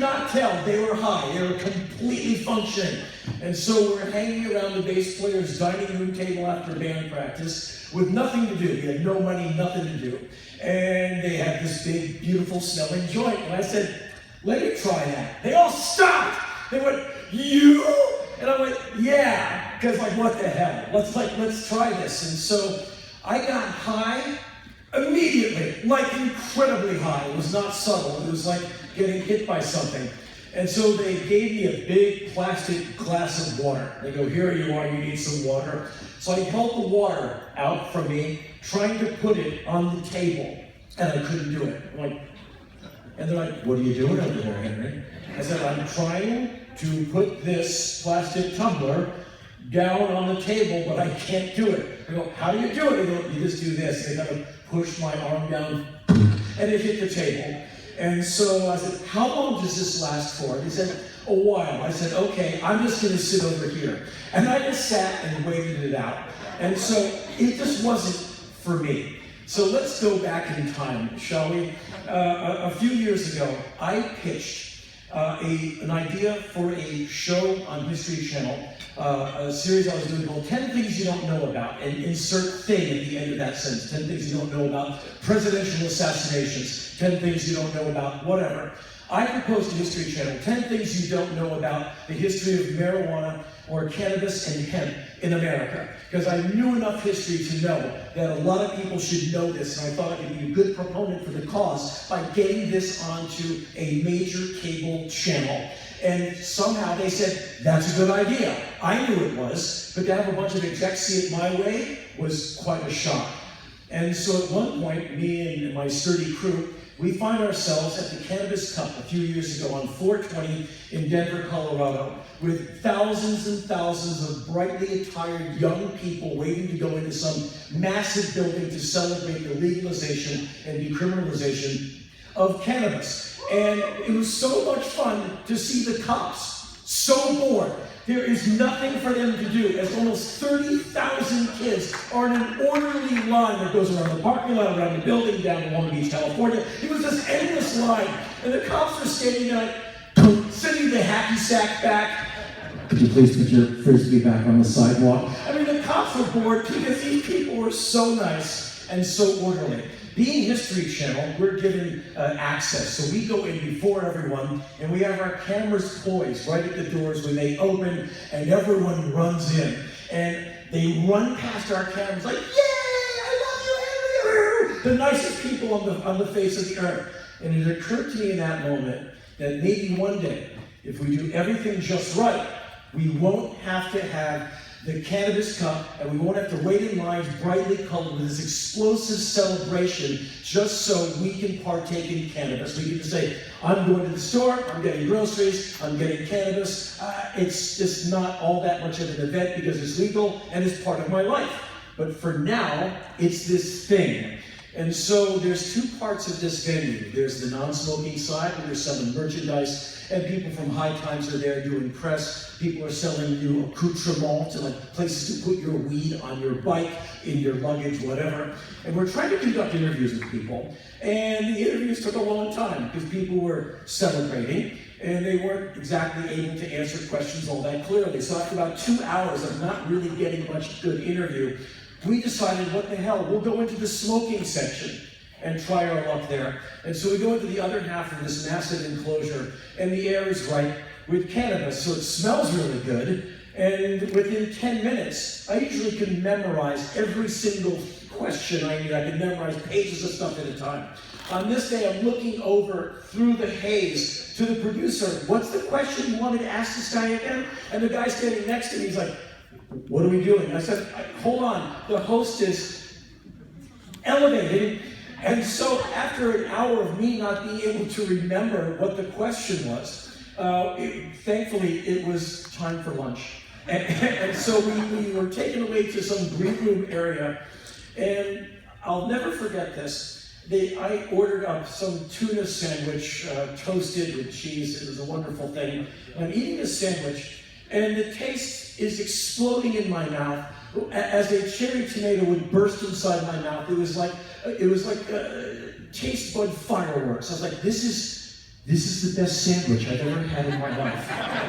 not tell they were high. They were completely functioning. And so we're hanging around the bass player's dining room table after band practice with nothing to do. We had no money, nothing to do. And they had this big, beautiful smelling joint. And I said, let me try that. They all stopped. They went, you? And I went, yeah. Because like, what the hell? Let's try this. And so I got high immediately, like incredibly high. It was not subtle. It was like getting hit by something. And so they gave me a big plastic glass of water. They go, here you are, you need some water. So I held the water out from me, trying to put it on the table, and I couldn't do it. And they're like, what are you doing over there, Henry? I said, I'm trying to put this plastic tumbler down on the table, but I can't do it. I go, how do you do it? They go, you just do this. They kind of push my arm down, and it hit the table. And so I said, how long does this last for? They said, a while. I said, okay, I'm just going to sit over here. And I just sat and waited it out. And so it just wasn't for me. So let's go back in time, shall we? A few years ago, I pitched an idea for a show on History Channel, a series I was doing called 10 Things You Don't Know About, and insert thing at the end of that sentence. 10 things you don't know about presidential assassinations, 10 things you don't know about whatever. I proposed to History Channel 10 things you don't know about the history of marijuana or cannabis and hemp in America. Because I knew enough history to know that a lot of people should know this, and I thought I could be a good proponent for the cause by getting this onto a major cable channel. And somehow they said, that's a good idea. I knew it was, but to have a bunch of execs see it my way was quite a shock. And so at one point, me and my sturdy crew, we find ourselves at the Cannabis Cup a few years ago on 420 in Denver, Colorado, with thousands and thousands of brightly attired young people waiting to go into some massive building to celebrate the legalization and decriminalization of cannabis. And it was so much fun to see the cops so bored. There is nothing for them to do, as almost 30,000 kids are in an orderly line that goes around the parking lot, around the building, down in Long Beach, California. It was this endless line, and the cops were standing there, sending the hacky sack back. Could you please put your frisbee back on the sidewalk? I mean, the cops were bored because these people were so nice and so orderly. Being History Channel, we're given access. So we go in before everyone, and we have our cameras poised right at the doors when they open, and everyone runs in. And they run past our cameras like, yay, I love you, Henry! The nicest people on the face of the earth. And it occurred to me in that moment that maybe one day, if we do everything just right, we won't have to have the Cannabis Cup, and we won't have to wait in lines brightly colored with this explosive celebration just so we can partake in cannabis. We can just say, I'm going to the store, I'm getting groceries, I'm getting cannabis. It's just not all that much of an event because it's legal and it's part of my life. But for now, it's this thing. And so there's two parts of this venue. There's the non-smoking side where they're selling merchandise, and people from High Times are there doing press. People are selling you accoutrements, like places to put your weed on your bike, in your luggage, whatever. And we're trying to conduct interviews with people. And the interviews took a long time because people were celebrating, and they weren't exactly able to answer questions all that clearly. So after about 2 hours of not really getting much good interview, we decided, what the hell, we'll go into the smoking section and try our luck there. And so we go into the other half of this massive enclosure, and the air is ripe with cannabis, so it smells really good. And within 10 minutes, I usually can memorize every single question I need. I can memorize pages of stuff at a time. On this day, I'm looking over through the haze to the producer. What's the question you wanted to ask this guy again? And the guy standing next to me, he's like, what are we doing? I said, hold on, the host is elevating. And so after an hour of me not being able to remember what the question was, thankfully it was time for lunch. And so we were taken away to some green room area, and I'll never forget this. I ordered up some tuna sandwich, toasted with cheese. It was a wonderful thing. I'm eating this sandwich, and the taste is exploding in my mouth as a cherry tomato would burst inside my mouth. It was like taste bud fireworks. I was like, this This is the best sandwich I've ever had in my life.